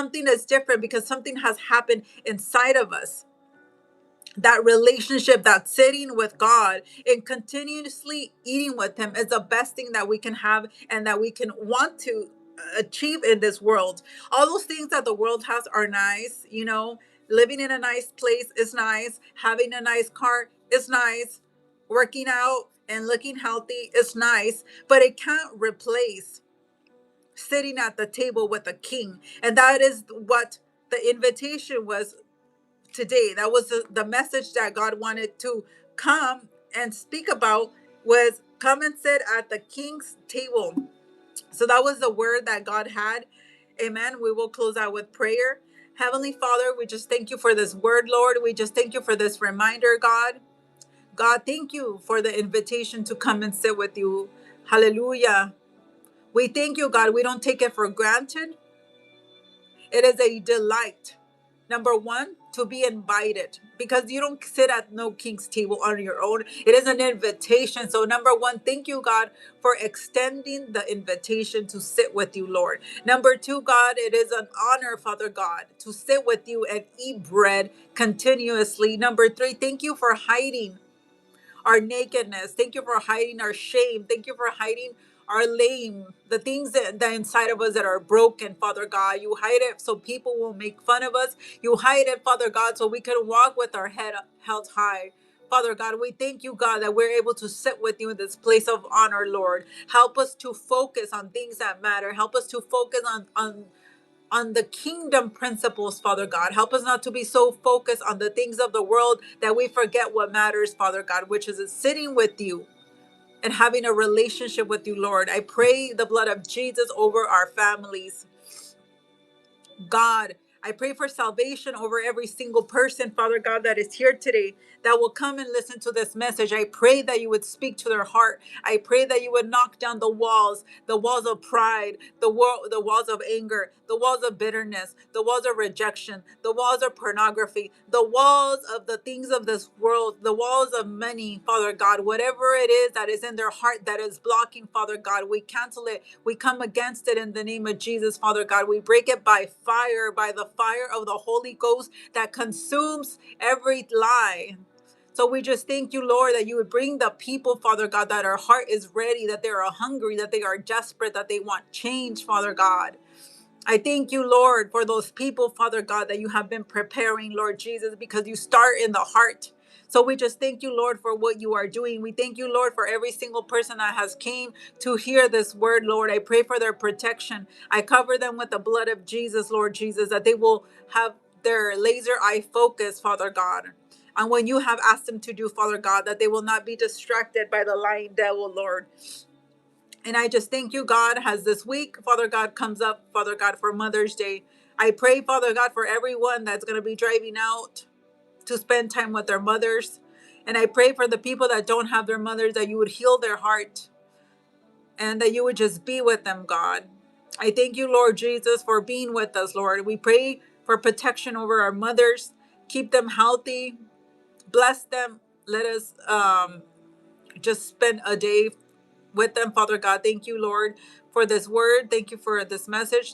something is different because something has happened inside of us. That relationship, that sitting with God and continuously eating with Him is the best thing that we can have and that we can want to achieve in this world. All those things that the world has are nice, living in a nice place is nice, having a nice car is nice, working out and looking healthy is nice, but it can't replace sitting at the table with a king. And that is what the invitation was today. That was the message that God wanted to come and speak about, was come and sit at the king's table. So that was the word that God had. Amen. We will close out with prayer. Heavenly Father, we just thank you for this word, Lord. We just thank you for this reminder, God. God, thank you for the invitation to come and sit with you. Hallelujah. We thank you, God. We don't take it for granted. It is a delight. Number one, to be invited, because you don't sit at no king's table on your own. It is an invitation. So, number one, thank you, God, for extending the invitation to sit with you, Lord. Number two, God, it is an honor, Father God, to sit with you and eat bread continuously. Number three, thank you for hiding our nakedness. Thank you for hiding our shame. Thank you for hiding our lame, the things that inside of us that are broken, Father God. You hide it so people will make fun of us. You hide it, Father God, so we can walk with our head held high. Father God, we thank you, God, that we're able to sit with you in this place of honor, Lord. Help us to focus on things that matter. Help us to focus on the kingdom principles, Father God. Help us not to be so focused on the things of the world that we forget what matters, Father God, which is sitting with you and having a relationship with you, Lord. I pray the blood of Jesus over our families. God, I pray for salvation over every single person, Father God, that is here today, that will come and listen to this message. I pray that you would speak to their heart. I pray that you would knock down the walls of pride, the walls of anger, the walls of bitterness, the walls of rejection, the walls of pornography, the walls of the things of this world, the walls of money, Father God, whatever it is that is in their heart that is blocking, Father God, we cancel it. We come against it in the name of Jesus, Father God. We break it by fire, by the fire of the Holy Ghost that consumes every lie. So we just thank you, Lord, that you would bring the people, Father God, that our heart is ready, that they are hungry, that they are desperate, that they want change, Father God. I thank you, Lord, for those people, Father God, that you have been preparing, Lord Jesus, because you start in the heart. So we just thank you, Lord, for what you are doing. We thank you, Lord, for every single person that has came to hear this word, Lord. I pray for their protection. I cover them with the blood of Jesus, Lord Jesus, that they will have their laser eye focus, Father God. And when you have asked them to do, Father God, that they will not be distracted by the lying devil, Lord. And I just thank you, God, as this week, Father God, comes up, Father God, for Mother's Day. I pray, Father God, for everyone that's going to be driving out to spend time with their mothers. And I pray for the people that don't have their mothers, that you would heal their heart and that you would just be with them, God. I thank you, Lord Jesus, for being with us, Lord. We pray for protection over our mothers. Keep them healthy. Bless them. Let us just spend a day with them, Father God. Thank you, Lord, for this word. Thank you for this message.